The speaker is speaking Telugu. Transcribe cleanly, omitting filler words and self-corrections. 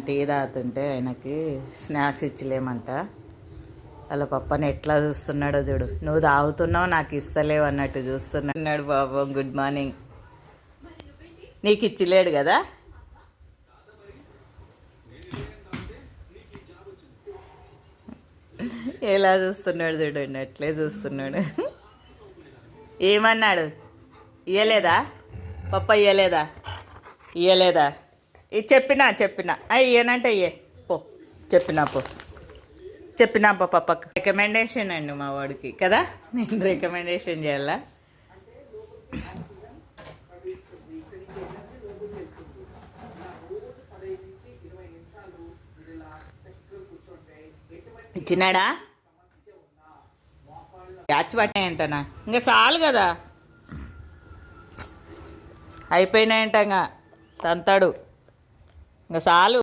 టీ తాగుతుంటే ఆయనకి స్నాక్స్ ఇచ్చలేమంట. వాళ్ళ పప్పని ఎట్లా చూస్తున్నాడో చూడు. నువ్వు తాగుతున్నావు నాకు ఇస్తలేవు అన్నట్టు చూస్తున్నాడు బాబు. Good morning. నీకు ఇచ్చిలేడు కదా. ఎలా చూస్తున్నాడు చూడండి, అట్లే చూస్తున్నాడు. ఏమన్నాడు? ఇయ్యలేదా పప్ప? ఇయ్యలేదా? ఇది చెప్పినా ఇయ్యనంటే ఇయ్యే పో. చెప్పినా పప్పకు రికమెండేషన్ అండి మా వాడికి కదా. నేను రికమెండేషన్ చేయాలా? ఇచ్చినాడా? యాచ్ పట్టినాయంటనా? ఇంకా చాలు కదా, అయిపోయినాయంట. ఇంకా తంతాడు, ఇంకా చాలు.